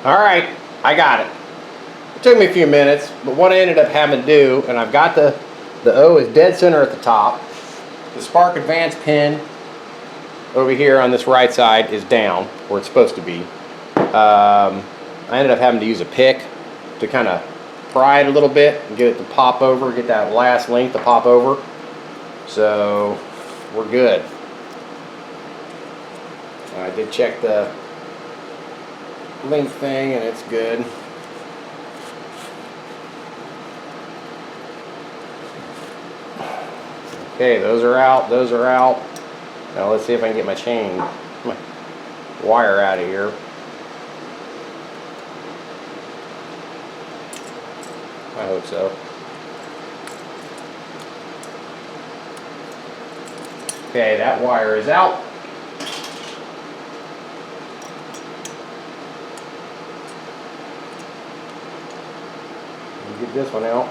Alright, I got it. It took me a few minutes, but what I ended up having to do, and I've got the O is dead center at the top. The spark advance pin over here on this right side is down where it's supposed to be. I ended up having to use a pick to kind of pry it a little bit and get it to pop over, get that last link to pop over. So we're good. I did check the link thing and it's good. Okay, those are out, those are out. Now let's see if I can get my chain, my wire out of here. I hope so. Okay, that wire is out. Get this one out.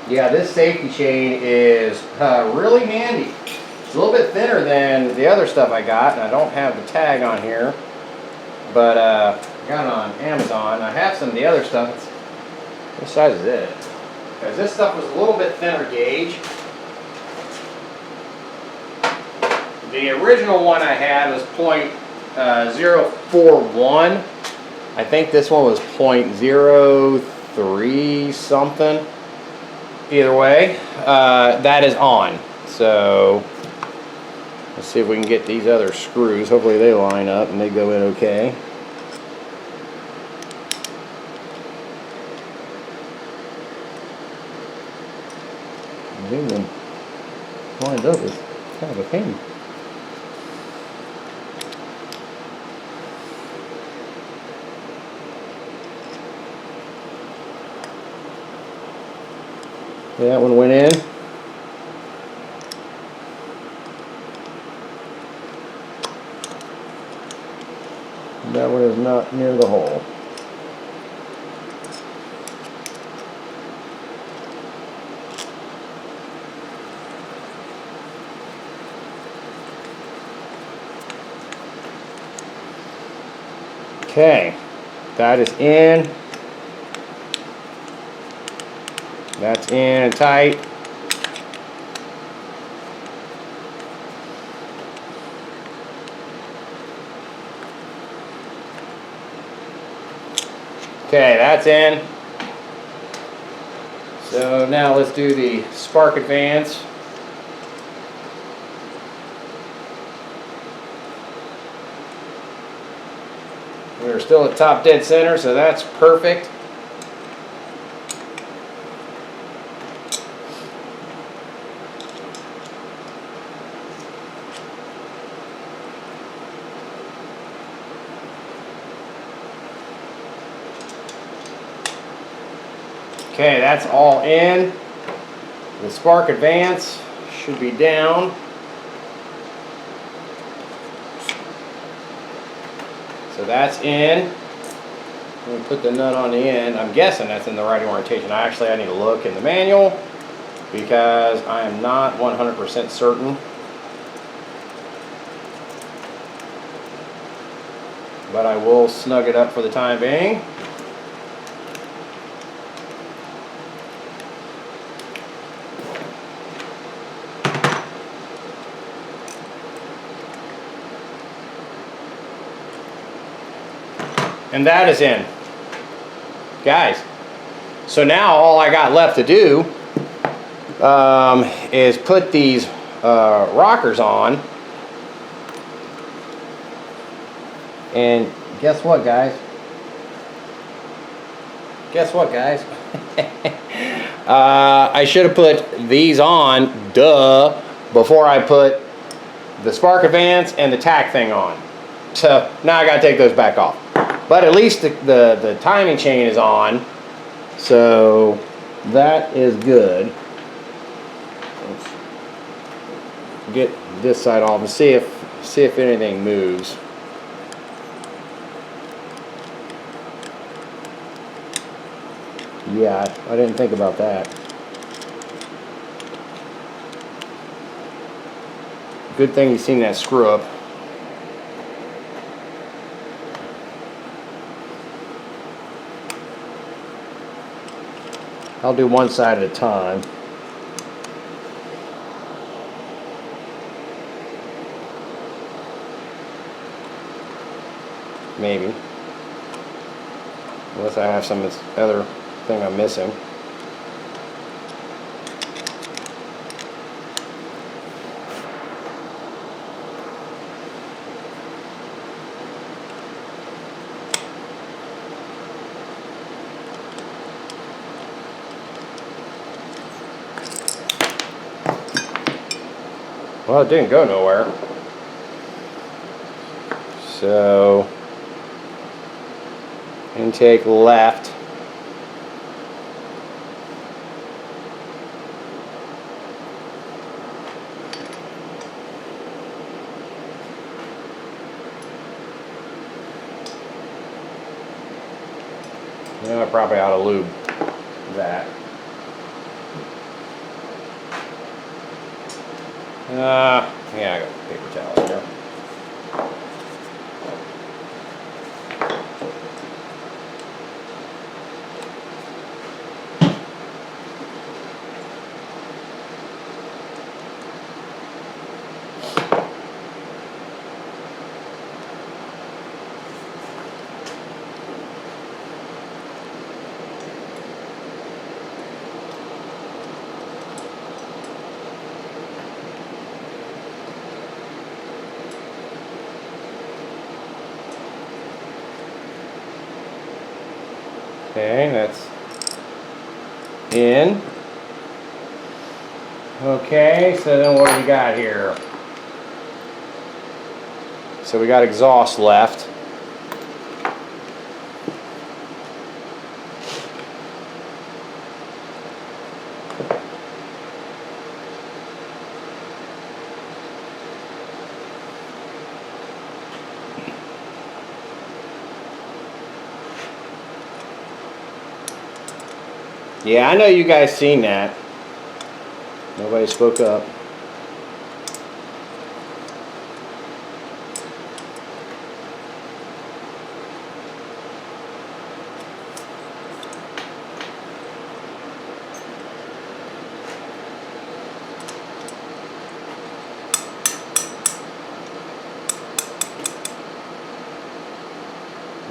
Yeah, this safety chain is really handy. It's a little bit thinner than the other stuff I got, and I don't have the tag on here, but I got it on Amazon. I have some of the other stuff. What size is it? Because this stuff was a little bit thinner gauge. The original one I had was .041. I think this one was .03 something. Either way, that is on. So let's see if we can get these other screws. Hopefully they line up and they go in okay. Getting them lined up is kind of a pain. That one went in. That one is not near the hole. Okay, that is in. That's in and tight. Okay, that's in. So now let's do the spark advance. We're still at top dead center, so that's perfect. Okay, that's all in. The spark advance should be down. So that's in. We put the nut on the end. I'm guessing that's in the right orientation. I need to look in the manual because I am not 100% certain. But I will snug it up for the time being. And that is in. Guys, so now all I got left to do is put these rockers on. And guess what, guys? Guess what, guys? I should have put these on, duh, before I put the spark advance and the tack thing on. So now I gotta take those back off. But at least the timing chain is on, so that is good. Let's get this side off and see if anything moves. Yeah, I didn't think about that. Good thing you've seen that screw up. I'll do one side at a time. Maybe. Unless I have some other thing I'm missing. Well, it didn't go nowhere. So, intake left. You know, I probably ought to lube that. Yeah, I got paper towels here. Okay, that's in. Okay, so then what do we got here? So we got exhaust left. Yeah, I know you guys seen that. Nobody spoke up.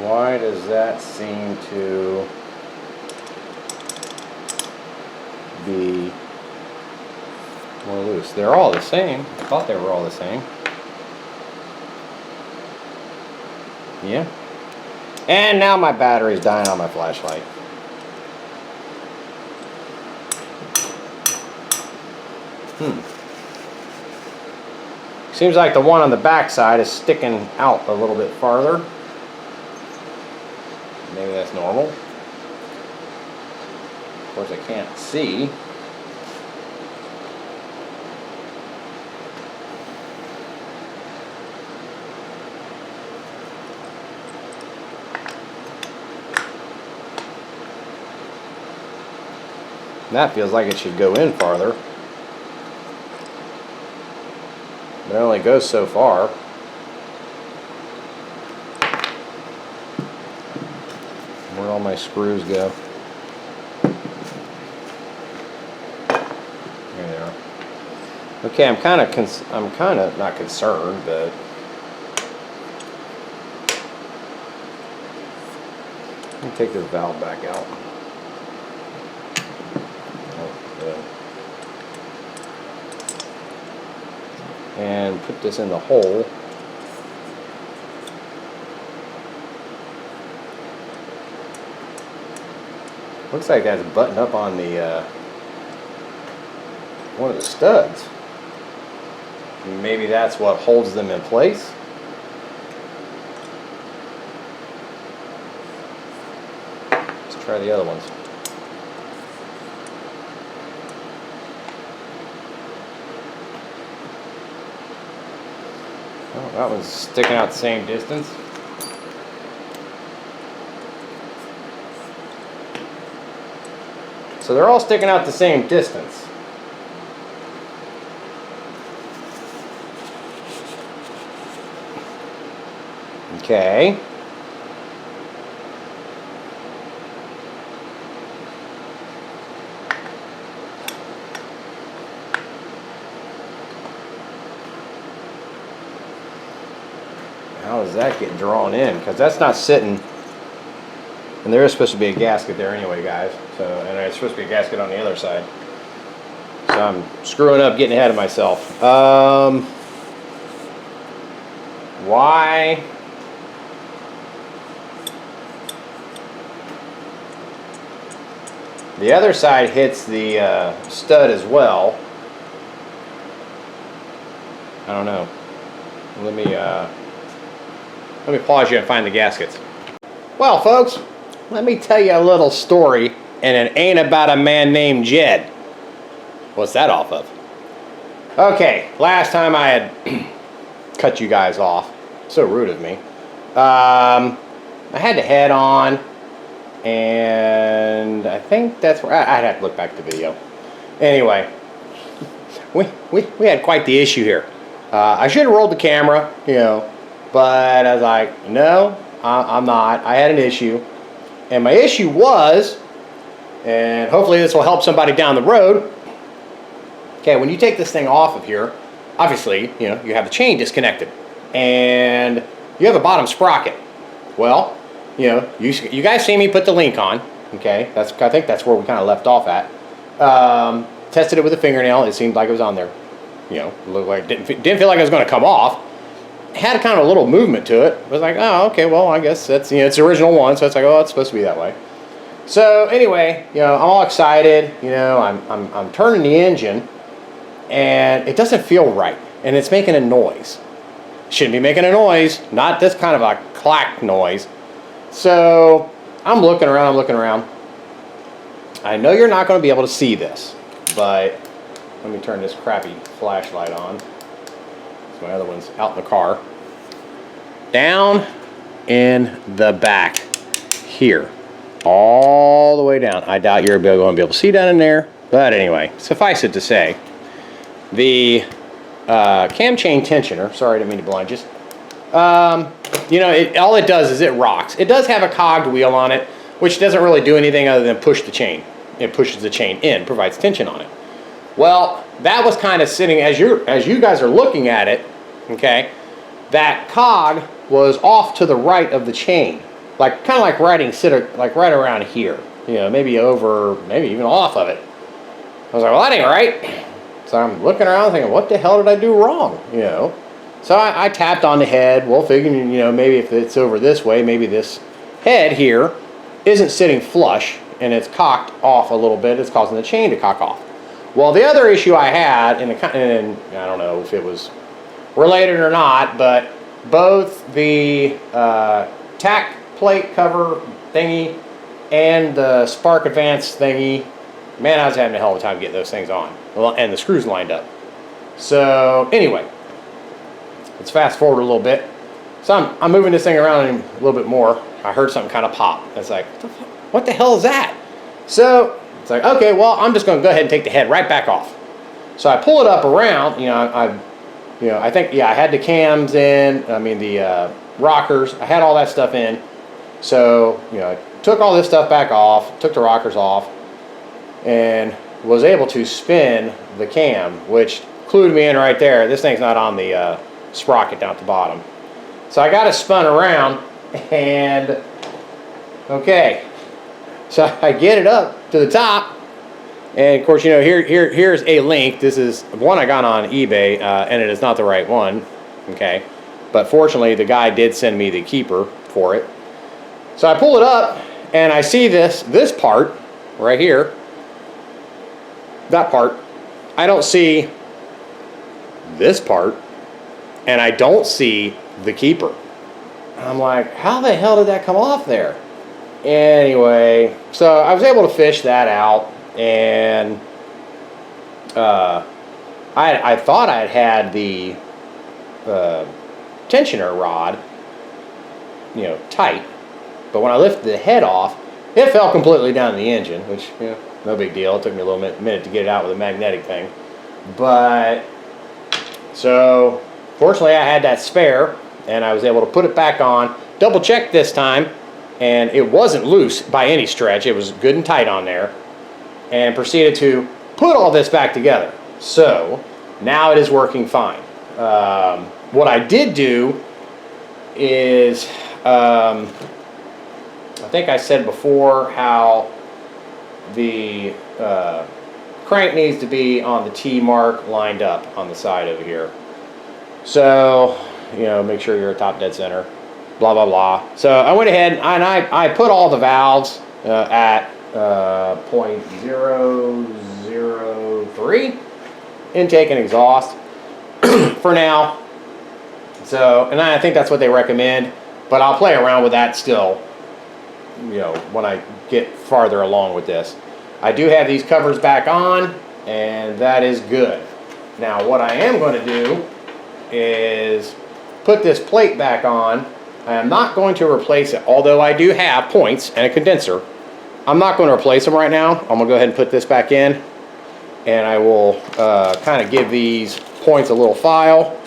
Why does that seem to be more loose? They're all the same. I thought they were all the same. Yeah. And now my battery's dying on my flashlight. Seems like the one on the back side is sticking out a little bit farther. Maybe that's normal. Of course, I can't see. That feels like it should go in farther. But it only goes so far. Where'd all my screws go? There they are. Okay, I'm kind of not concerned, but let me take this valve back out. And put this in the hole. Looks like that's buttoned up on the one of the studs. Maybe that's what holds them in place. Let's try the other ones. Oh, that one's sticking out the same distance. So they're all sticking out the same distance. Okay. is that getting drawn in? Because that's not sitting. And there is supposed to be a gasket there anyway, guys. So, and there's supposed to be a gasket on the other side. So I'm screwing up, getting ahead of myself. Why? The other side hits the stud as well. I don't know. Let me pause you and find the gaskets. Well, folks, let me tell you a little story, and it ain't about a man named Jed. What's that off of? Okay, last time I had cut you guys off. So rude of me. I had to head on, and I think that's where I'd have to look back at the video. Anyway, we had quite the issue here. I should have rolled the camera, you know, but I was like, no, I'm not. I had an issue, and my issue was, and hopefully this will help somebody down the road. Okay, when you take this thing off of here, obviously, you know, you have the chain disconnected, and you have a bottom sprocket. Well, you know, you guys see me put the link on. Okay, I think that's where we kind of left off at. Tested it with a fingernail. It seemed like it was on there. You know, looked like didn't feel like it was going to come off. Had kind of a little movement to it. I was like, oh, okay, well, I guess that's, you know, it's the original one, so it's like, oh, it's supposed to be that way. So anyway, you know, I'm all excited. You know, I'm turning the engine, and it doesn't feel right, and it's making a noise. Shouldn't be making a noise, not this kind of a clack noise. So I'm looking around. I know you're not going to be able to see this, but let me turn this crappy flashlight on. So my other one's out in the car. Down in the back here, all the way down. I doubt you're going to be able to see down in there, but anyway, suffice it to say, the cam chain tensioner, sorry, I didn't mean to blind you. You know, all it does is it rocks. It does have a cogged wheel on it, which doesn't really do anything other than push the chain. It pushes the chain in, provides tension on it. Well, that was kind of sitting, as you guys are looking at it, okay, that cog was off to the right of the chain, like kind of like like right around here, you know, maybe even off of it. I was like, well, that ain't right. So I'm looking around thinking, what the hell did I do wrong, you know? So I tapped on the head, well, figuring, you know, maybe if it's over this way, maybe this head here isn't sitting flush and it's cocked off a little bit, it's causing the chain to cock off. Well, the other issue I had, and I don't know if it was related or not, but both the tack plate cover thingy and the spark advance thingy, man, I was having a hell of a time getting those things on. Well, and the screws lined up. So anyway, let's fast forward a little bit. So I'm moving this thing around a little bit more. I heard something kind of pop. It's like, what the hell is that? So it's like, okay, well, I'm just going to go ahead and take the head right back off. So I pull it up around. You know, I think, yeah, I had the cams in. I mean, the rockers. I had all that stuff in. So, you know, I took all this stuff back off, took the rockers off, and was able to spin the cam, which clued me in right there. This thing's not on the sprocket down at the bottom. So I got it spun around, and okay. So I get it up to the top, and of course, you know, here's a link. This is one I got on eBay, and it is not the right one, okay? But fortunately, the guy did send me the keeper for it. So I pull it up, and I see this part right here. That part. I don't see this part, and I don't see the keeper. I'm like, how the hell did that come off there? Anyway, so I was able to fish that out, and I thought I had the tensioner rod, you know, tight, but when I lifted the head off, it fell completely down in the engine, which, you know, no big deal. It took me a little minute to get it out with a magnetic thing. But, so, fortunately I had that spare, and I was able to put it back on, double check this time, and it wasn't loose by any stretch. It was good and tight on there, and proceeded to put all this back together. So, now it is working fine. What I did do is, I think I said before how the crank needs to be on the T mark lined up on the side over here. So, you know, make sure you're top dead center, blah, blah, blah. So I went ahead and I put all the valves at 0.003 intake and exhaust for now. So, and I think that's what they recommend, but I'll play around with that still, you know, when I get farther along with this. I do have these covers back on, and that is good. Now, what I am going to do is put this plate back on. I am not going to replace it, although I do have points and a condenser. I'm not going to replace them right now. I'm going to go ahead and put this back in, and I will kind of give these points a little file,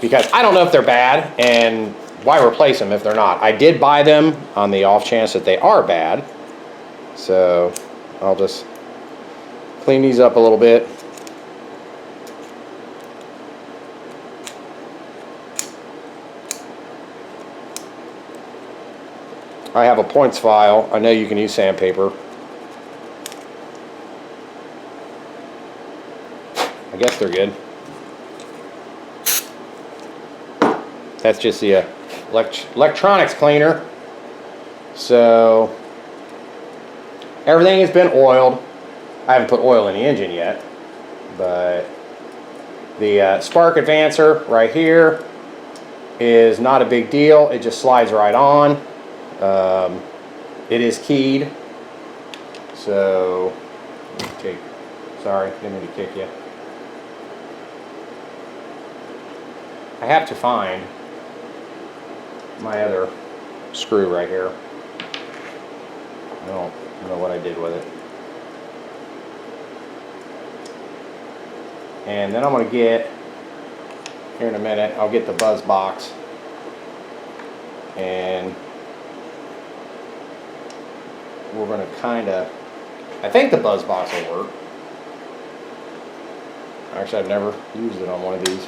because I don't know if they're bad, and why replace them if they're not? I did buy them on the off chance that they are bad, so I'll just clean these up a little bit. I have a points file. I know you can use sandpaper. I guess they're good. That's just the electronics cleaner. So everything has been oiled. I haven't put oil in the engine yet, but the spark advancer right here is not a big deal. It just slides right on. It is keyed, so sorry, didn't mean to kick you. I have to find my other screw right here. I don't know what I did with it. And then I'm going to get, here in a minute, I'll get the buzz box, and we're going to kind of, I think the buzz box will work. Actually, I've never used it on one of these.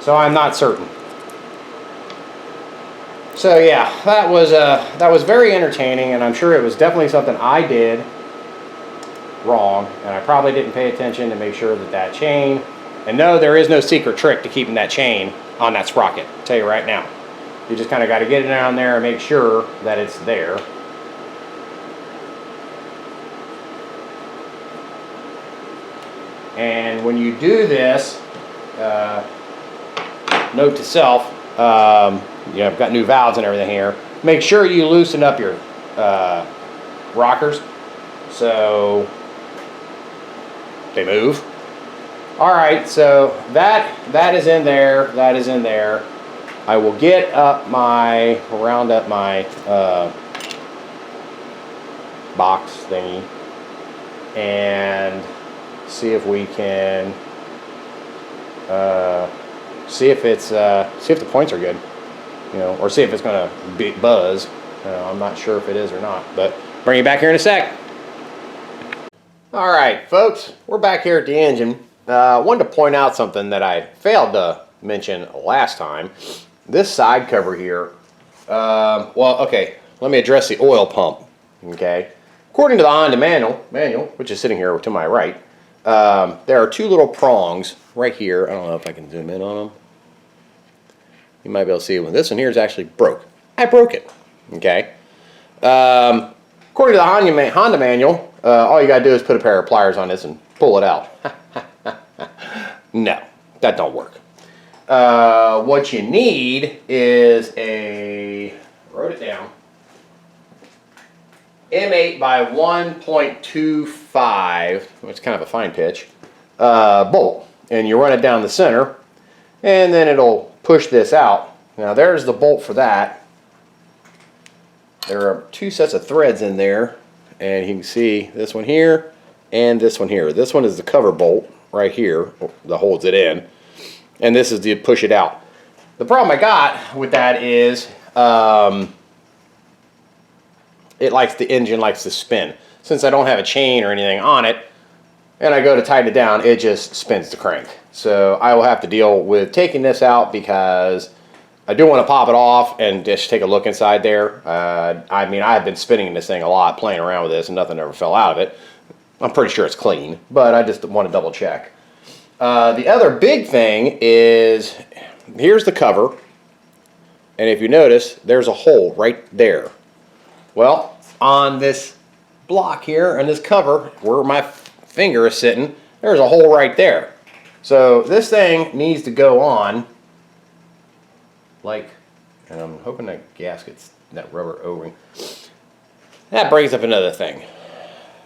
So I'm not certain. So yeah, that was very entertaining, and I'm sure it was definitely something I did wrong, and I probably didn't pay attention to make sure that that chain, and no, there is no secret trick to keeping that chain on that sprocket, I'll tell you right now. You just kind of got to get it down there and make sure that it's there. And when you do this, note to self, you know, I've got new valves and everything here. Make sure you loosen up your rockers so they move. All right, so that is in there. That is in there. I will get up my, round up my box thingy and see if we can see if it's see if the points are good, you know, or see if it's going to buzz. I'm not sure if it is or not, but bring you back here in a sec. All right, folks, we're back here at the engine. I wanted to point out something that I failed to mention last time. This side cover here, well, okay, let me address the oil pump, okay? According to the Honda manual, which is sitting here to my right, there are two little prongs right here. I don't know if I can zoom in on them. You might be able to see it. This one here is actually broke. I broke it, okay? According to the Honda manual, all you got to do is put a pair of pliers on this and pull it out. No, that don't work. What you need is a, I wrote it down, M8 by 1.25, which is kind of a fine pitch, bolt. And you run it down the center, and then it'll push this out. Now there's the bolt for that. There are two sets of threads in there, and you can see this one here and this one here. This one is the cover bolt right here that holds it in, and this is to push it out. The problem I got with that is the engine likes to spin. since I don't have a chain or anything on it, and I go to tighten it down, it just spins the crank. So I will have to deal with taking this out because I do want to pop it off and just take a look inside there. I mean, I have been spinning this thing a lot, playing around with this, and nothing ever fell out of it. I'm pretty sure it's clean, but I just want to double check. The other big thing is, here's the cover, and if you notice, there's a hole right there. Well, on this block here, and this cover, where my finger is sitting, there's a hole right there. So this thing needs to go on, like, and I'm hoping that gasket's, that rubber O-ring. That brings up another thing.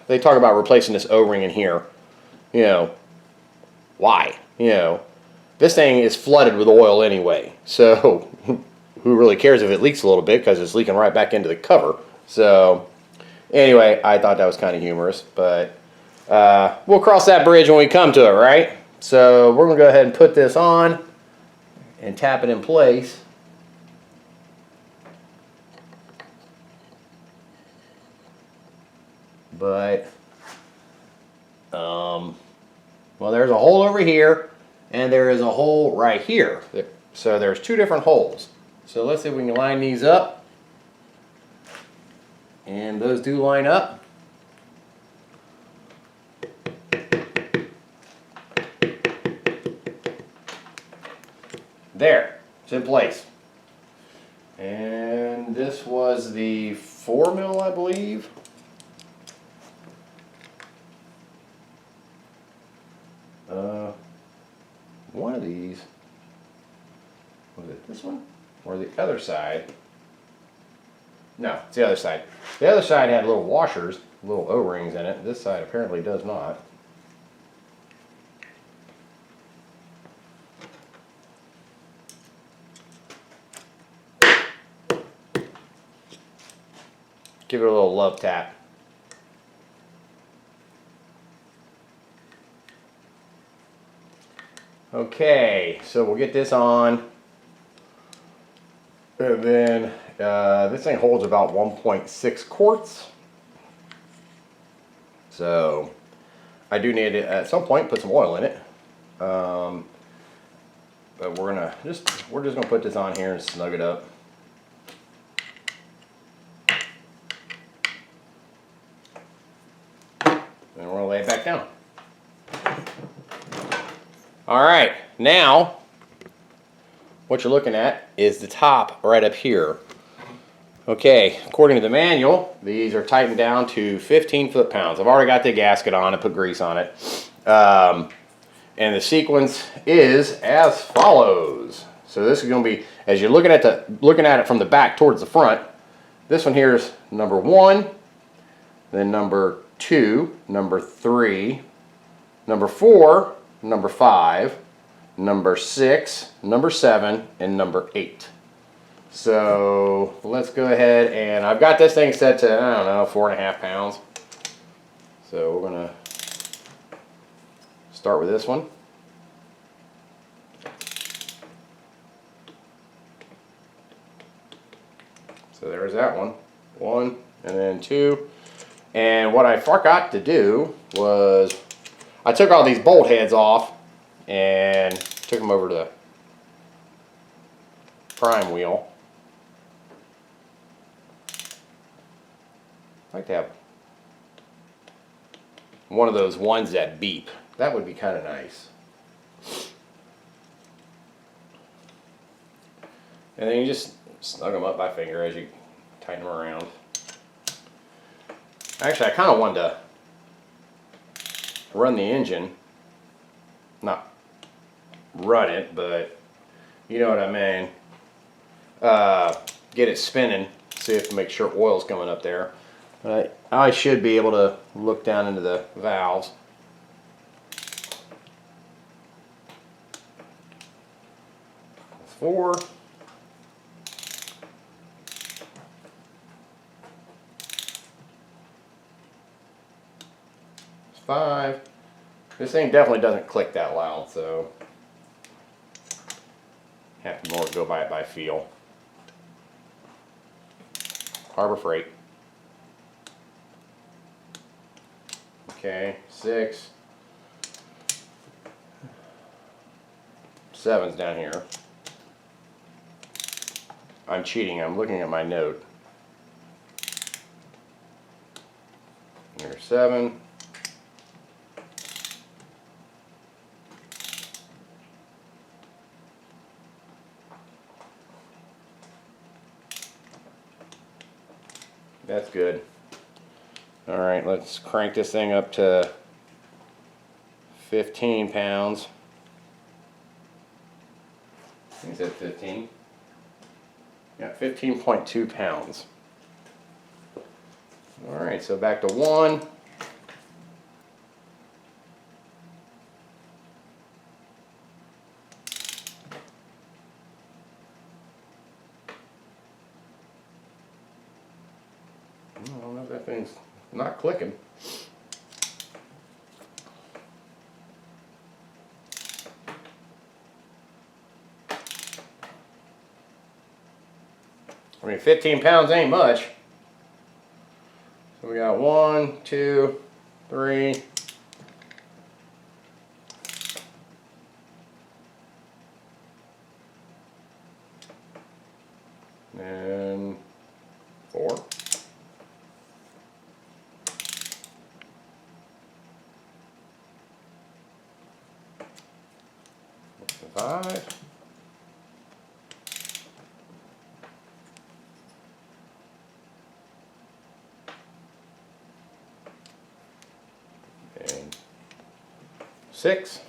They talk about replacing this O-ring in here. You know, why? You know, this thing is flooded with oil anyway. So who really cares if it leaks a little bit, because it's leaking right back into the cover. So anyway, I thought that was kind of humorous, but we'll cross that bridge when we come to it, right? So we're going to go ahead and put this on and tap it in place. But, well, there's a hole over here, and there is a hole right here. So there's two different holes. So let's see if we can line these up. And those do line up. There, it's in place. And this was the 4 mil, I believe. One of these, was it this one or the other side? No, it's the other side. The other side had little washers, little O-rings in it. This side apparently does not. Give it a little love tap. Okay, so we'll get this on, and then this thing holds about 1.6 quarts. So I do need to, at some point, put some oil in it. But we're just gonna put this on here and snug it up. And we're gonna lay it back down. All right, now what you're looking at is the top right up here. Okay, according to the manual, these are tightened down to 15 foot-pounds. I've already got the gasket on and put grease on it. And the sequence is as follows. So this is going to be, as you're looking at it from the back towards the front, this one here is number 1, then number 2, number 3, number 4, number 5, number 6, number 7, and number 8. So let's go ahead, and I've got this thing set to, I don't know, 4.5 pounds. So we're going to start with this one. So there's that one. 1, and then 2. And what I forgot to do was, I took all these bolt heads off and took them over to the prime wheel. I'd like to have one of those ones that beep. That would be kind of nice. And then you just snug them up by finger as you tighten them around. Actually, I kind of wanted to run the engine. Not run it, but you know what I mean. Get it spinning, see if make sure oil's coming up there. I should be able to look down into the valves. That's 4. That's 5. This thing definitely doesn't click that loud, so have to more go by it by feel. Harbor Freight. Okay, 6. 7's down here. I'm cheating, I'm looking at my note. Here's 7. That's good. All right, let's crank this thing up to 15 pounds. I think it said 15. Yeah, 15.2 pounds. All right, so back to 1. I don't know if that thing's not clicking. I mean, 15 pounds ain't much. So we got 1, 2, 3. And 4. 5. And 6.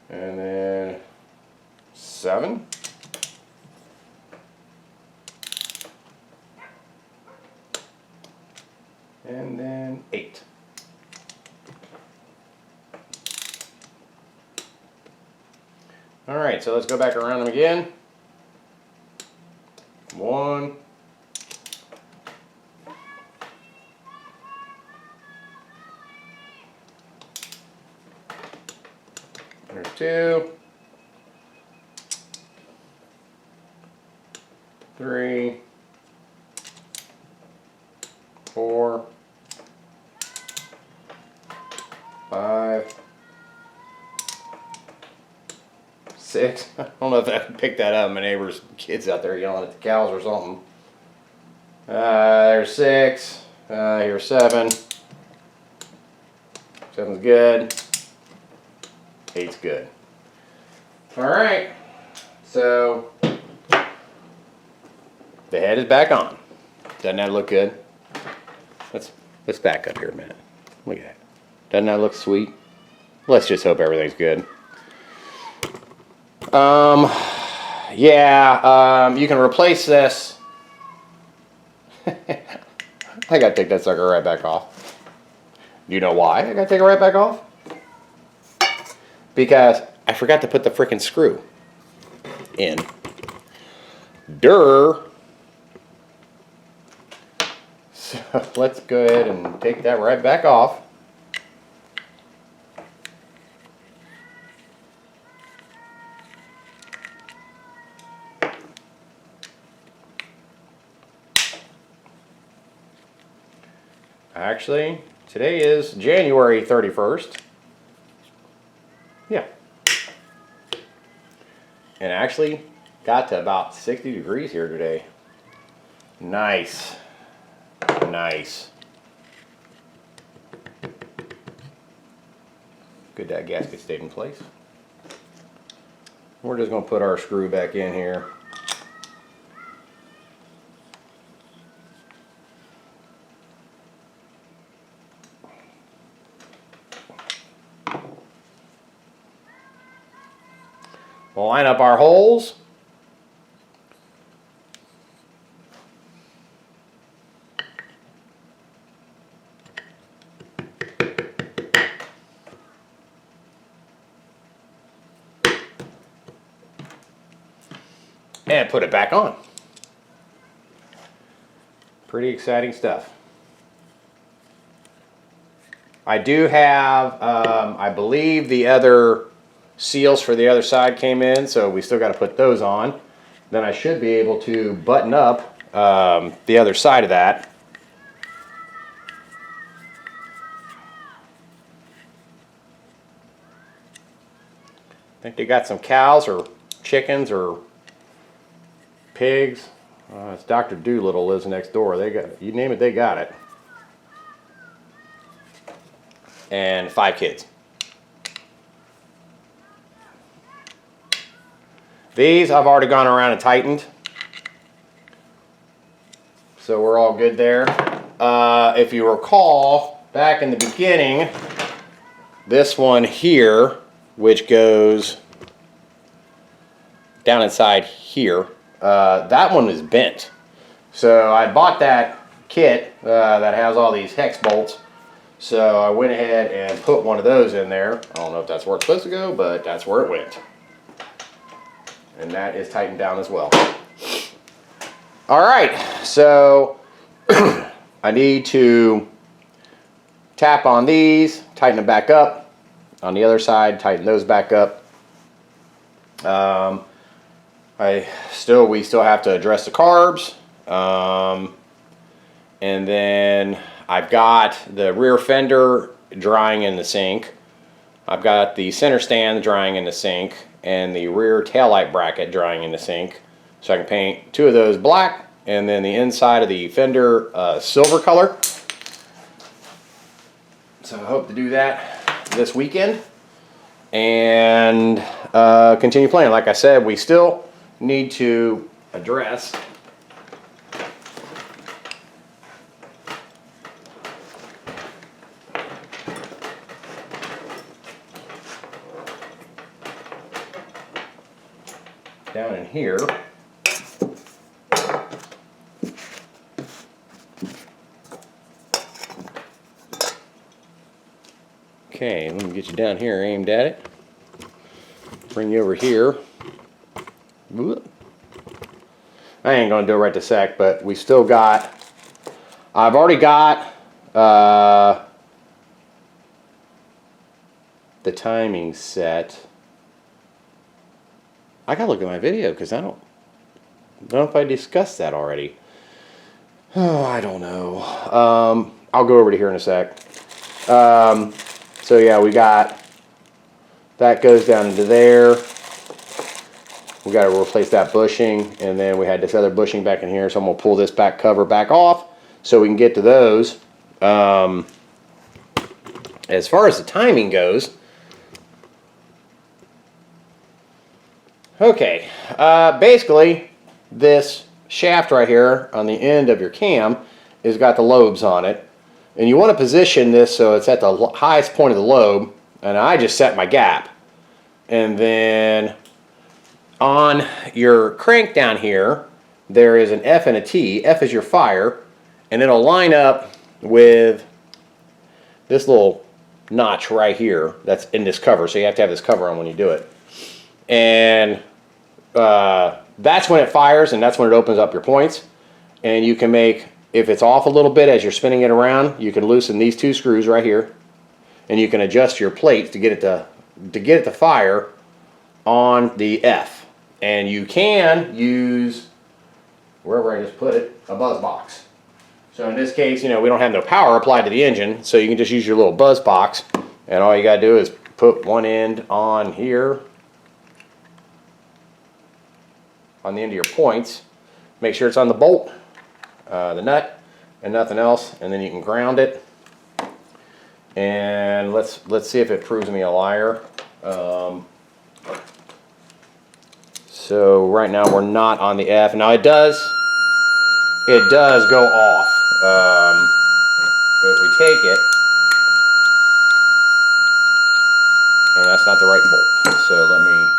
And then 7. And then 8. All right, so let's go back around them again. 1. There's 2. 3. 4. 5. 6. I don't know if I picked that up. My neighbor's kids out there yelling at the cows or something. There's 6. Here's 7. 7's good. 8's good. All right. So the head is back on. Doesn't that look good? Let's back up here a minute. Look at that. Doesn't that look sweet? Let's just hope everything's good. You can replace this. I gotta take that sucker right back off. You know why I gotta take it right back off? Because I forgot to put the frickin' screw in. Durr. So let's go ahead and take that right back off. Actually, today is January 31st. Yeah. And actually got to about 60 degrees here today. Nice. Nice. Good that gasket stayed in place. We're just going to put our screw back in here. We'll line up our holes. And put it back on. Pretty exciting stuff. I do have, I believe the other seals for the other side came in, so we still got to put those on. Then I should be able to button up the other side of that. I think they got some cows or chickens or pigs. It's Dr. Doolittle lives next door. They got it. You name it, they got it. And 5 kids. These I've already gone around and tightened, so we're all good there. If you recall, back in the beginning, this one here, which goes down inside here, that one is bent. So I bought that kit that has all these hex bolts, so I went ahead and put one of those in there. I don't know if that's where it's supposed to go, but that's where it went. And that is tightened down as well. All right, so I need to tap on these, tighten them back up. On the other side, tighten those back up. We still have to address the carbs. And then I've got the rear fender drying in the sink. I've got the center stand drying in the sink and the rear taillight bracket drying in the sink. So I can paint 2 of those black and then the inside of the fender silver color. So I hope to do that this weekend and continue playing. Like I said, we still need to address down in here. Okay, let me get you down here aimed at it. Bring you over here. Whoop. I ain't gonna do it right this sec, but we still got, I've already got the timing set. I gotta look at my video because I don't know if I discussed that already. Oh, I don't know. I'll go over to here in a sec. So yeah, we got, that goes down into there. We got to replace that bushing, and then we had this other bushing back in here, so I'm going to pull this back cover back off so we can get to those. As far as the timing goes, okay, basically this shaft right here on the end of your cam has got the lobes on it, and you want to position this so it's at the highest point of the lobe, and I just set my gap. And then on your crank down here there is an F and a T. F is your fire, and it'll line up with this little notch right here that's in this cover, so you have to have this cover on when you do it. And that's when it fires, and that's when it opens up your points. And you can make, if it's off a little bit as you're spinning it around, you can loosen these 2 screws right here, and you can adjust your plates to get it to fire on the F. And you can use, wherever I just put it, a buzz box. So in this case, you know, we don't have no power applied to the engine, so you can just use your little buzz box, and all you gotta do is put one end on here, on the end of your points. Make sure it's on the bolt, the nut, and nothing else, and then you can ground it. And let's see if it proves me a liar. So right now we're not on the F. Now it does go off. But if we take it, and that's not the right bolt. So let me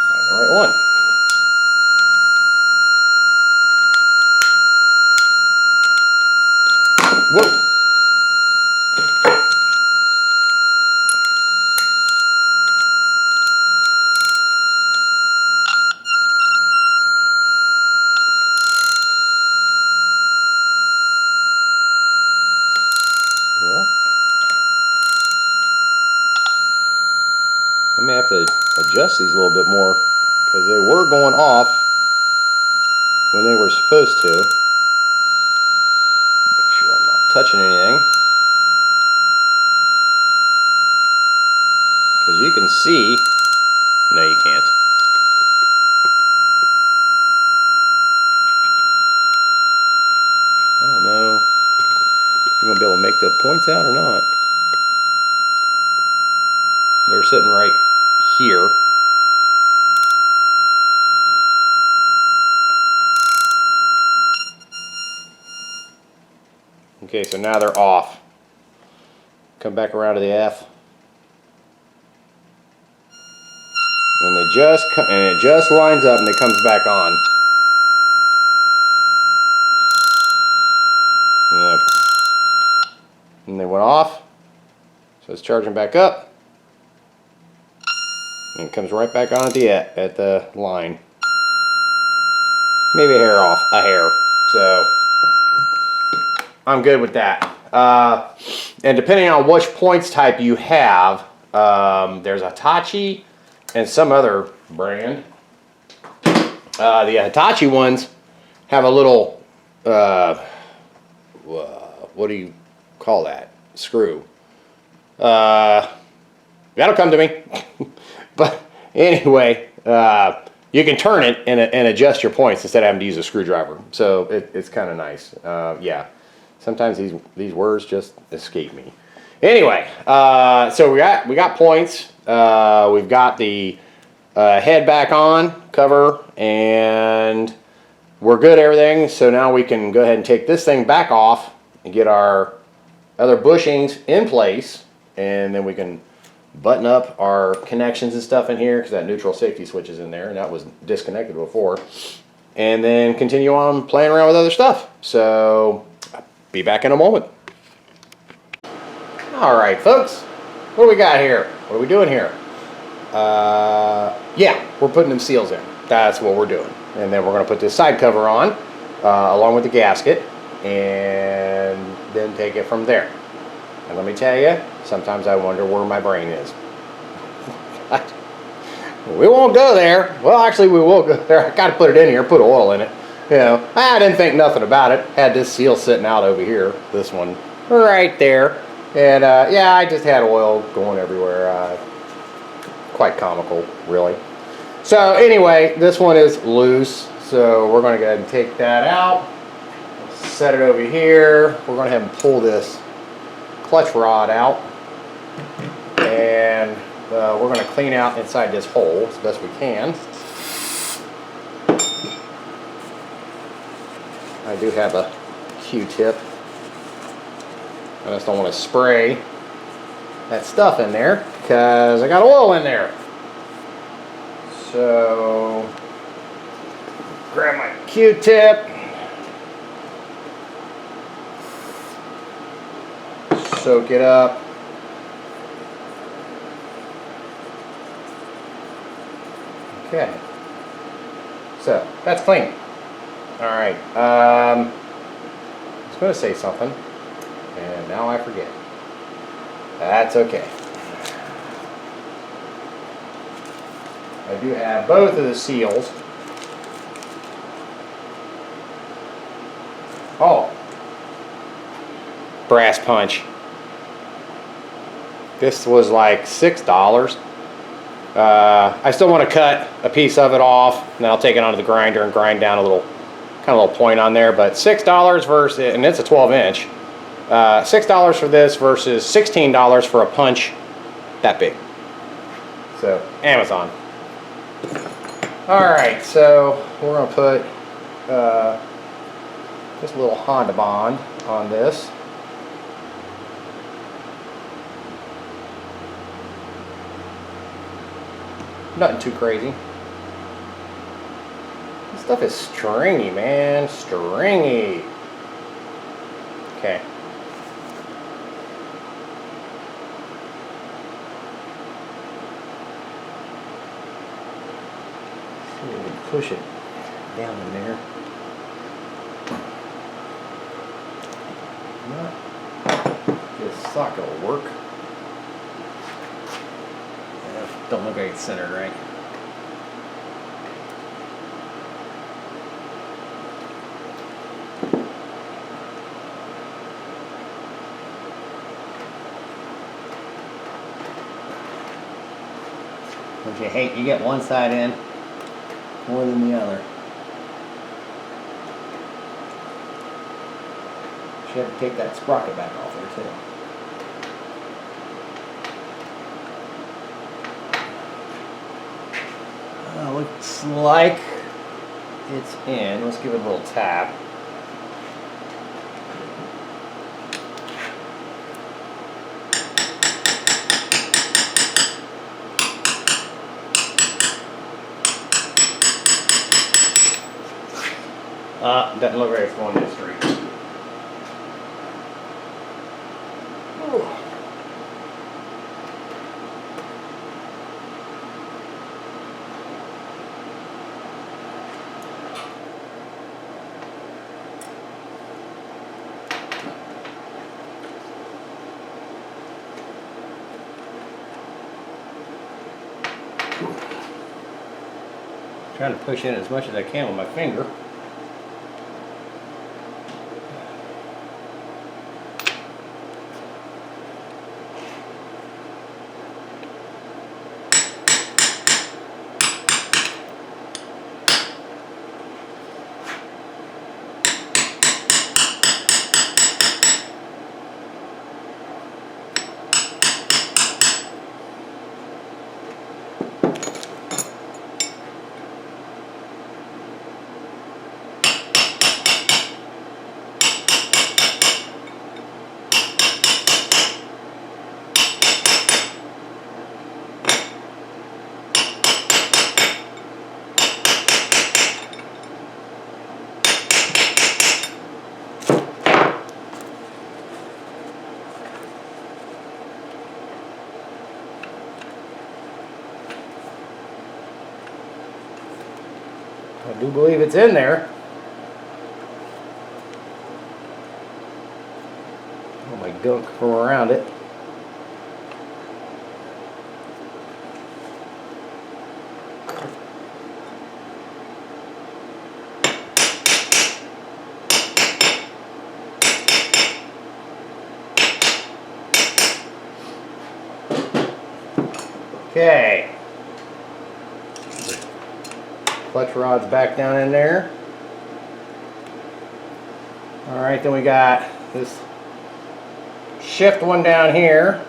find the right one. Whoa. Well, adjust these a little bit more because they were going off when they were supposed to. Make sure I'm not touching anything. Because you can see, no you can't. I don't know if you're going to be able to make the points out or not. They're sitting right here. Okay, so now they're off. Come back around to the F. And it just lines up and it comes back on. Yep. And they went off. So it's charging back up. And it comes right back on at the line. Maybe a hair off, a hair. So I'm good with that. And depending on which points type you have, there's Hitachi and some other brand. The Hitachi ones have a little, what do you call that? Screw. That'll come to me. But anyway, you can turn it and adjust your points instead of having to use a screwdriver. So it's kind of nice. Yeah. Sometimes these words just escape me. Anyway, so we got points. We've got the head back on, cover, and we're good everything. So now we can go ahead and take this thing back off and get our other bushings in place, and then we can button up our connections and stuff in here because that neutral safety switch is in there and that was disconnected before, and then continue on playing around with other stuff. So be back in a moment. Alright folks, what do we got here? What are we doing here? Yeah, we're putting them seals in. That's what we're doing. And then we're going to put this side cover on along with the gasket and then take it from there. And let me tell you, sometimes I wonder where my brain is. We won't go there. Well, actually we will go there. I got to put it in here, put oil in it. You know, I didn't think nothing about it. Had this seal sitting out over here, this one right there. And yeah, I just had oil going everywhere. Quite comical, really. So anyway, this one is loose. So we're going to go ahead and take that out. Set it over here. We're going to have him pull this clutch rod out. And we're going to clean out inside this hole as best we can. I do have a Q-tip. I just don't want to spray that stuff in there because I got oil in there. So grab my Q-tip. Soak it up. Okay. So that's clean. Alright, I was going to say something, and now I forget. That's okay. I do have both of the seals. Oh, brass punch. This was like $6. I still want to cut a piece of it off, and then I'll take it onto the grinder and grind down a little point on there. But $6 versus, and it's a 12-inch. $6 for this versus $16 for a punch that big. So Amazon. All right, so we're gonna put this little Honda bond on this. Nothing too crazy. This stuff is stringy, man. Stringy. Okay. See if we can push it down in there. This socket will work. Don't look like it's centered right. Which you hate, you get one side in more than the other. Should have to take that sprocket back off there too. Looks like it's in. Let's give it a little tap. Doesn't look like it's going this street. Trying to push in as much as I can with my finger. I do believe it's in there. All my gunk from around it. Okay. Clutch rod's back down in there. Alright, then we got this shift one down here.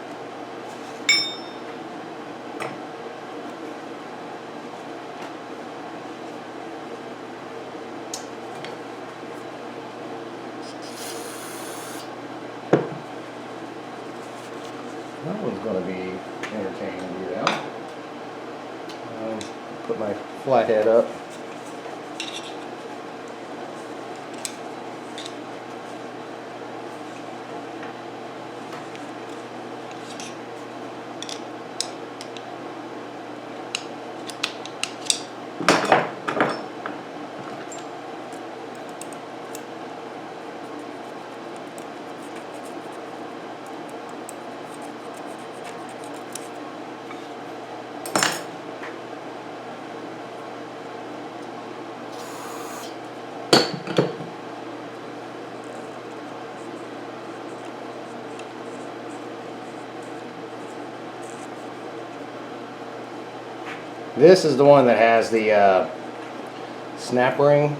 That one's going to be entertaining to do that. Put my flathead up. This is the one that has the snap ring.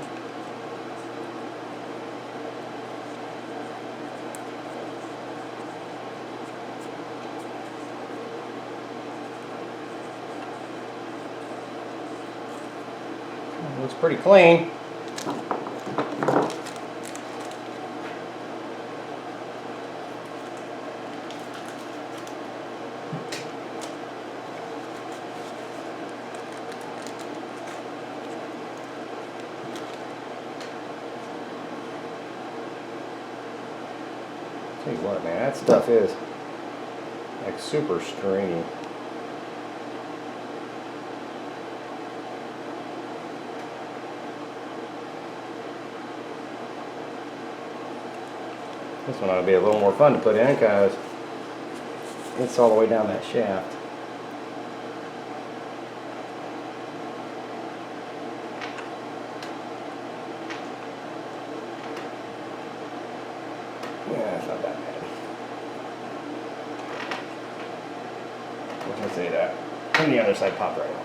Looks pretty clean. Tell you what, man, that stuff is like super stringy. This one ought to be a little more fun to put in because it's all the way down that shaft. Yeah, it's not that bad. What can I say that? And the other side popped right out.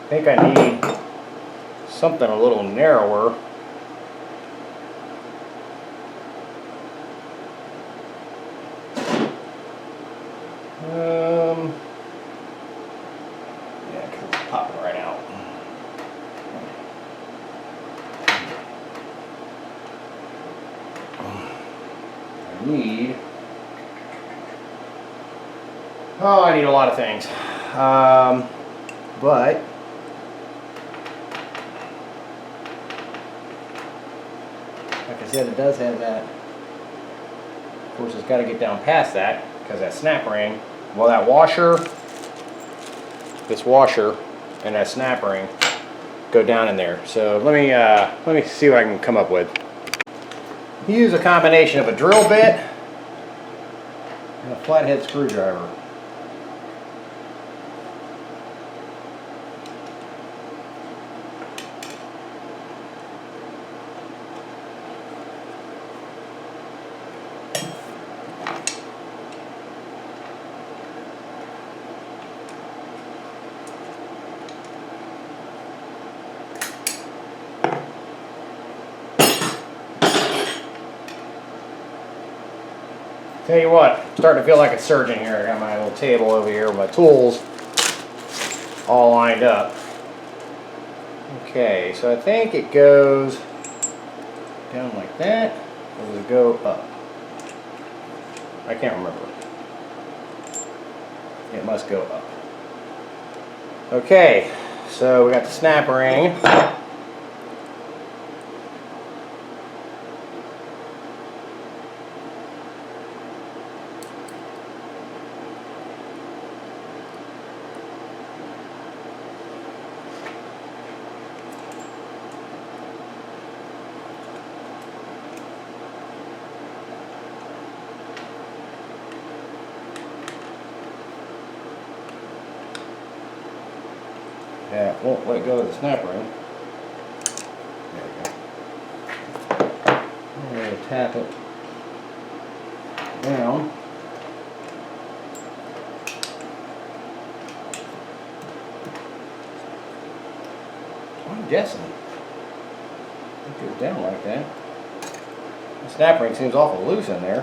I think I need something a little narrower. Yeah, because it's popping right out. I need a lot of things. But like I said, it does have that. Of course, it's got to get down past that because that snap ring. Well, that washer, this washer, and that snap ring go down in there. So let me see what I can come up with. Use a combination of a drill bit and a flathead screwdriver. Tell you what, I'm starting to feel like a surgeon here. I got my little table over here with my tools all lined up. Okay, so I think it goes down like that, or does it go up? I can't remember. It must go up. Okay, so we got the snap ring. Yeah, it won't let go of the snap ring. There we go. I'm going to tap it down. I'm guessing it goes down like that. The snap ring seems awful loose in there.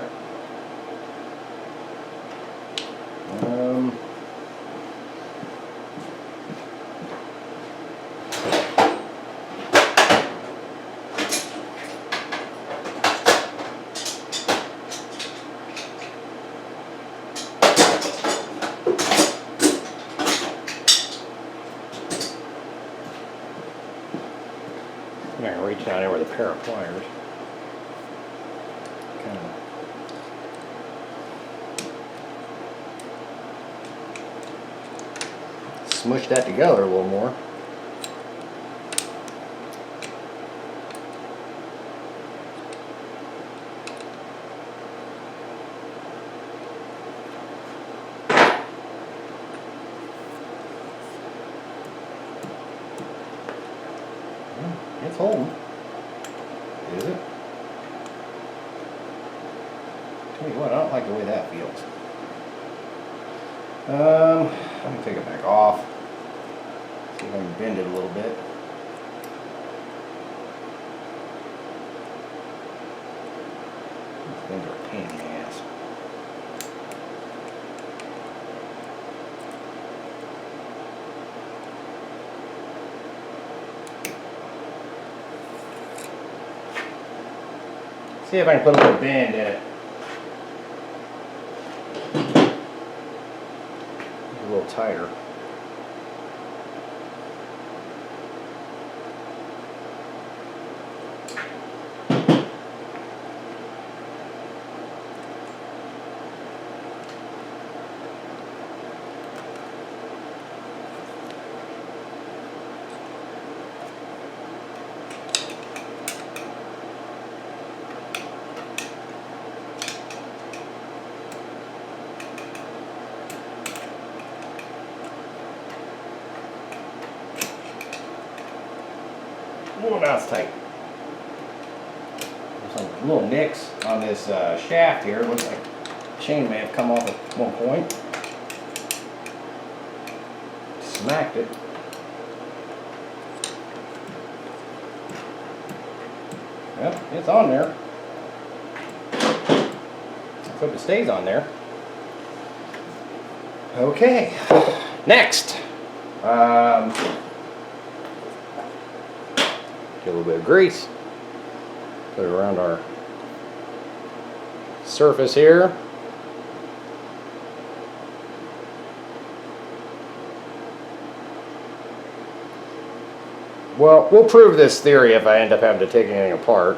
I'm going to reach down there with a pair of pliers. Kind of smush that together a little more. It's holding. Is it? Tell you what, I don't like the way that feels. I'm going to take it back off. See if I can bend it a little bit. These things are a pain in the ass. See if I can put a little bend in it. A little tighter. Oh, now it's tight. There's some little nicks on this shaft here. It looks like the chain may have come off at one point. Smacked it. Yep, it's on there. I hope it stays on there. Okay, next. Get a little bit of grease. Put it around our surface here. Well, we'll prove this theory if I end up having to take anything apart,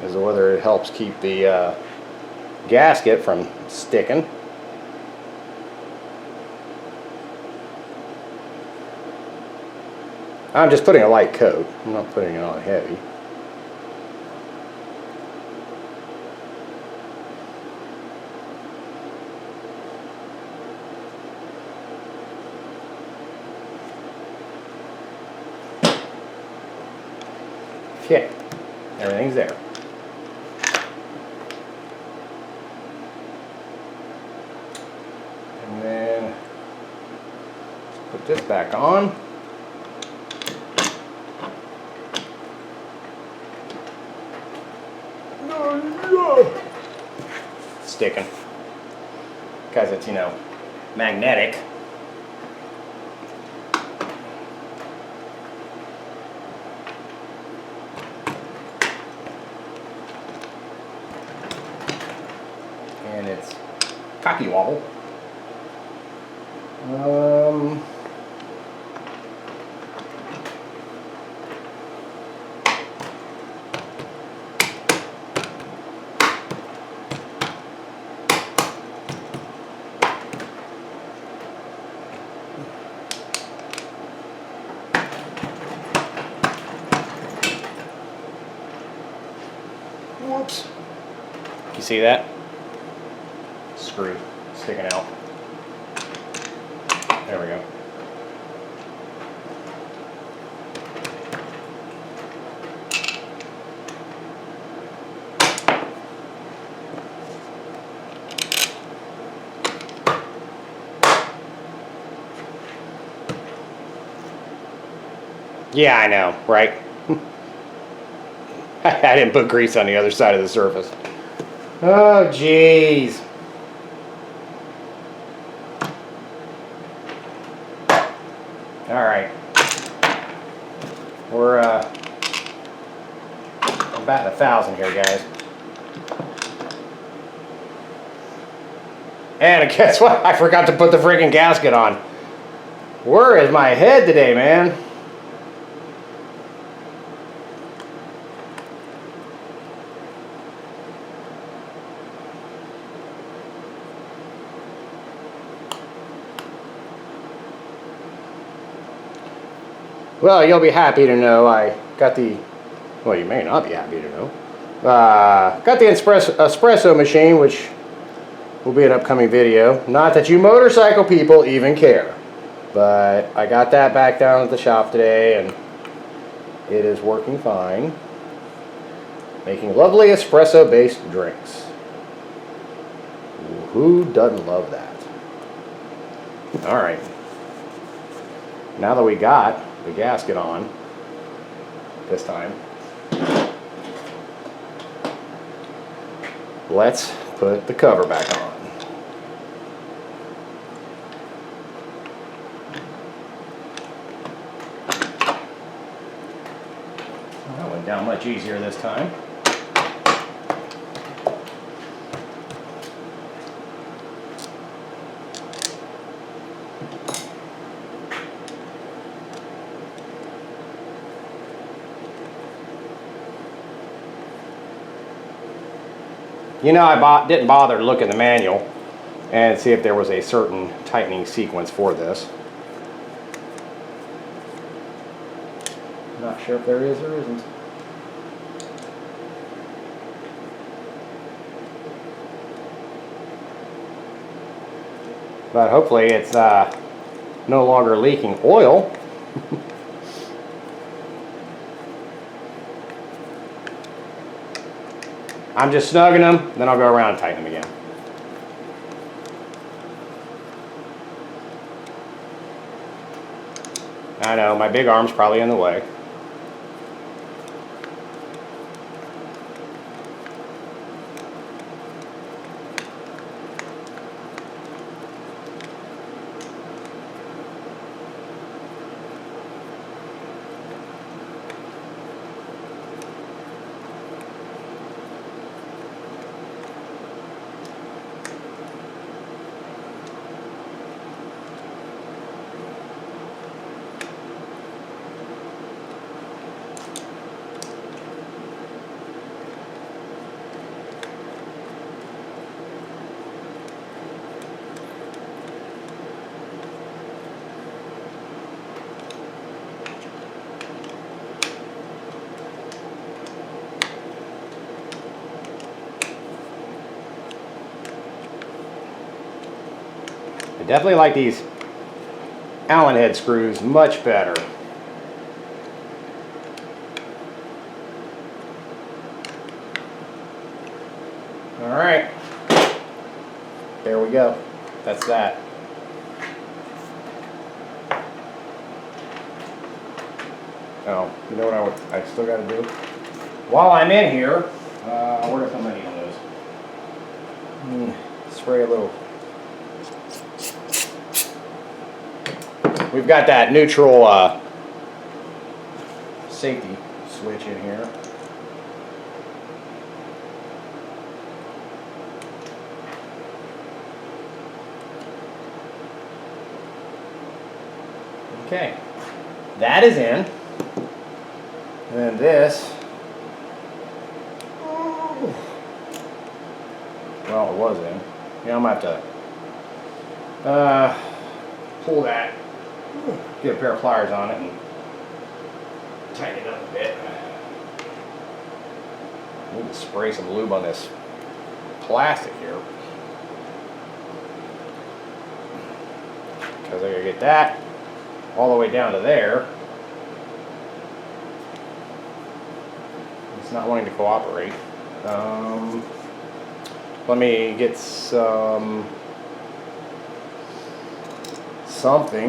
as to whether it helps keep the gasket from sticking. I'm just putting a light coat. I'm not putting it on heavy. Okay, everything's there. And then let's put this back on. Sticking because it's, you know, magnetic. And it's cocky wobble. Whoops. You see that? Screw sticking out. There we go. Yeah, I know, right? I didn't put grease on the other side of the surface. Oh, jeez. All right. We're about 1,000 here, guys. And guess what? I forgot to put the freaking gasket on. Where is my head today, man? Well, you'll be happy to know I got the, well, you may not be happy to know, got the espresso machine, which will be an upcoming video. Not that you motorcycle people even care, but I got that back down at the shop today, and it is working fine, making lovely espresso-based drinks. Who doesn't love that? All right. Now that we got the gasket on this time, let's put the cover back on. Well, that went down much easier this time. You know, I didn't bother to look in the manual and see if there was a certain tightening sequence for this. Not sure if there is or isn't. But hopefully it's no longer leaking oil. I'm just snugging them, then I'll go around and tighten them again. I know, my big arm's probably in the way. I definitely like these Allen head screws much better. All right, there we go. That's that. Oh, you know what I still got to do? While I'm in here, where are some money on those? Spray a little. We've got that neutral safety switch in here. Okay, that is in. And then this, well, it was in. Yeah, I'm gonna have to pull that, get a pair of pliers on it and tighten it up a bit. I need to spray some lube on this plastic here, because I gotta get that all the way down to there. It's not wanting to cooperate. Let me get something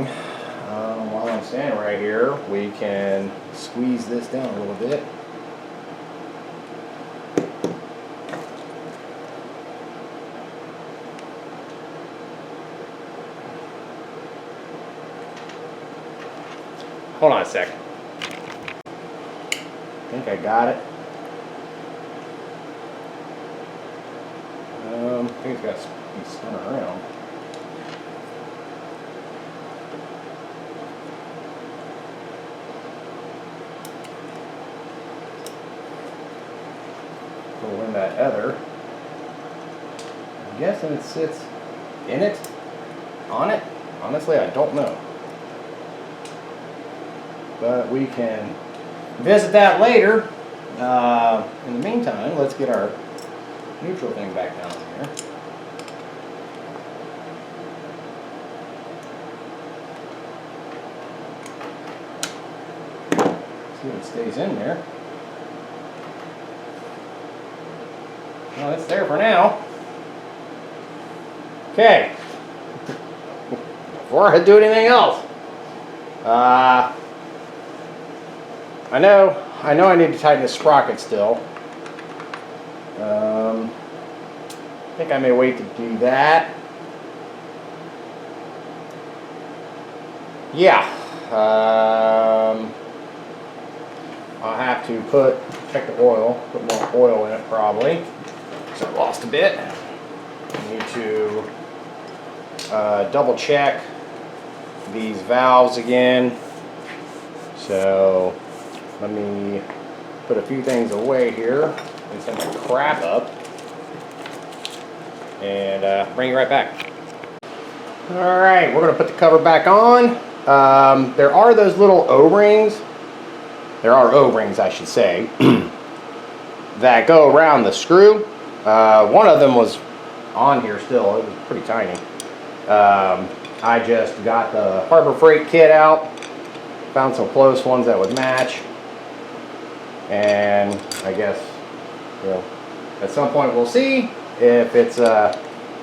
while I'm standing right here. We can squeeze this down a little bit. Hold on a sec. I think I got it. I think it's got to be spun around. Pull in that other. I'm guessing it sits in it? On it? Honestly, I don't know. But we can visit that later. In the meantime, let's get our neutral thing back down here. See if it stays in there. Well, it's there for now. Okay. Before I do anything else, I know I need to tighten the sprocket still. I think I may wait to do that. Yeah. I'll have to check the oil, put more oil in it probably. So I lost a bit. I need to double check these valves again. So let me put a few things away here and set my crap up and bring you right back. Alright, we're going to put the cover back on. There are those little O-rings. There are O-rings, I should say, that go around the screw. One of them was on here still. It was pretty tiny. I just got the Harbor Freight kit out. Found some close ones that would match. And I guess, you know, at some point we'll see if it's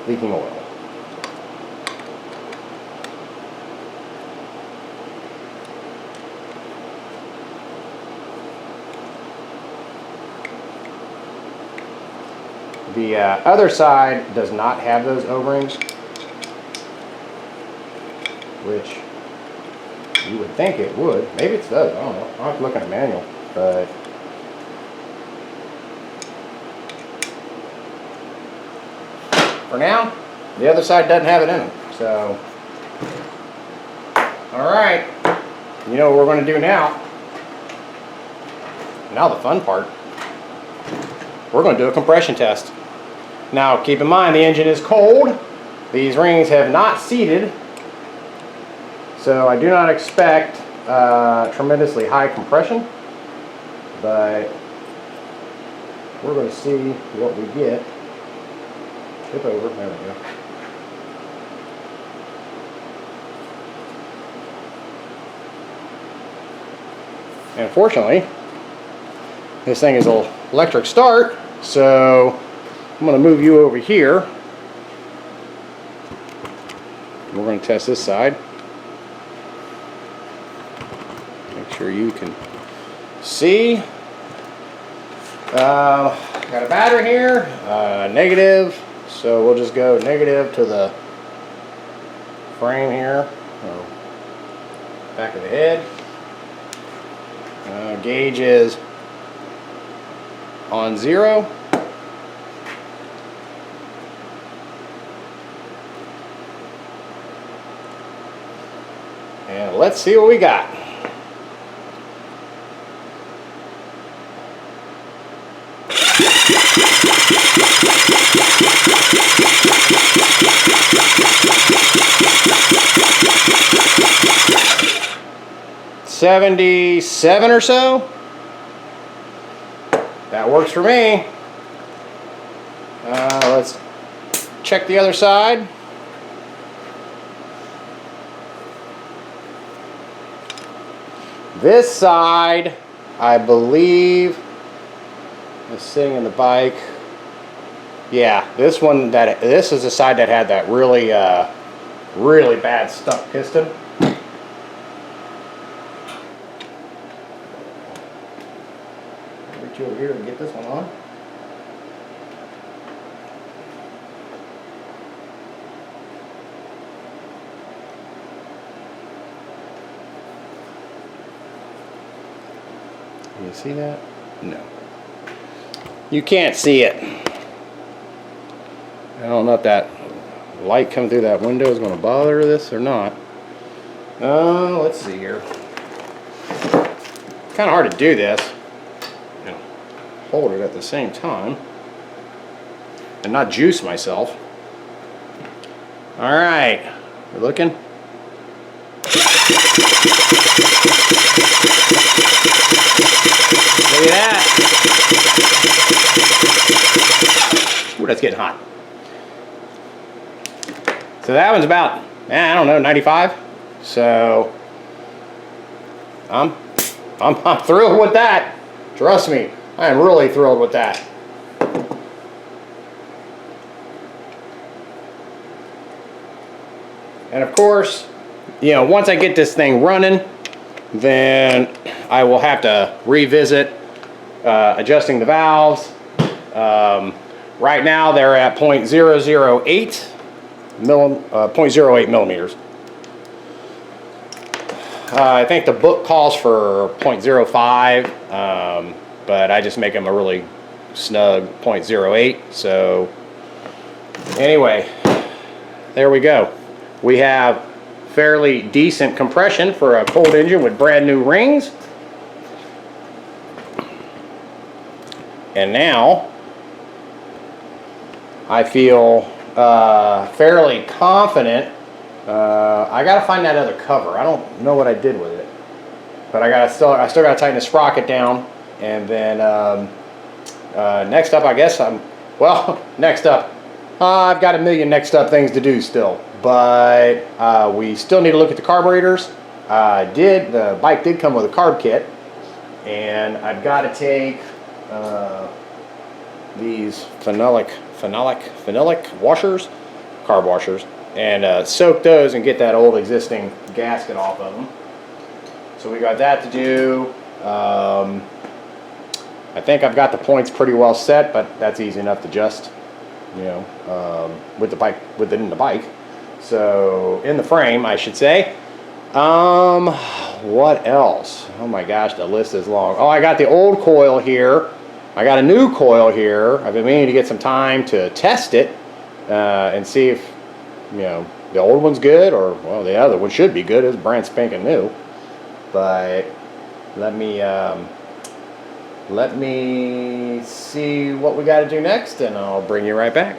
leaking oil. The other side does not have those O-rings, which you would think it would. Maybe it does, I don't know. I'll have to look at a manual, but for now, the other side doesn't have it in them. So, alright, you know what we're going to do now. Now the fun part. We're going to do a compression test. Now keep in mind the engine is cold. These rings have not seated. So I do not expect tremendously high compression. But we're going to see what we get. Tip over, there we go. And fortunately, this thing is an electric start, so I'm going to move you over here. We're going to test this side. Make sure you can see. Got a battery here, negative, so we'll just go negative to the frame here, back of the head. Gauge is on 0. And let's see what we got. $77 or so. That works for me. Let's check the other side. This side, I believe, is sitting in the bike. Yeah, this is the side that had that really, really bad stuck piston. Reach over here and get this one on. Can you see that? No. You can't see it. I don't know if that light coming through that window is going to bother this or not. Let's see here. Kind of hard to do this and hold it at the same time and not juice myself. All right, we're looking. Look at that. Ooh, that's getting hot. So that one's about, I don't know, 95. So I'm thrilled with that. Trust me, I am really thrilled with that. And of course, you know, once I get this thing running, then I will have to revisit adjusting the valves. Right now they're at 0.008 millimeters. I think the book calls for 0.05, but I just make them a really snug 0.08. So anyway, there we go. We have fairly decent compression for a cold engine with brand new rings. And now I feel fairly confident. I gotta find that other cover. I don't know what I did with it, but I still gotta tighten the sprocket down. And then next up, I guess next up, I've got a million next up things to do still. But we still need to look at the carburetors. The bike did come with a carb kit, and I've got to take these phenolic washers, carb washers, and soak those and get that old existing gasket off of them. So we got that to do. I think I've got the points pretty well set, but that's easy enough to adjust, you know, with the bike, in the bike. So in the frame, I should say. What else? Oh my gosh, the list is long. Oh, I got the old coil here. I got a new coil here. I've been meaning to get some time to test it and see if, you know, the old one's good, or, well, the other one should be good. It's brand spanking new. But let me see what we got to do next, and I'll bring you right back.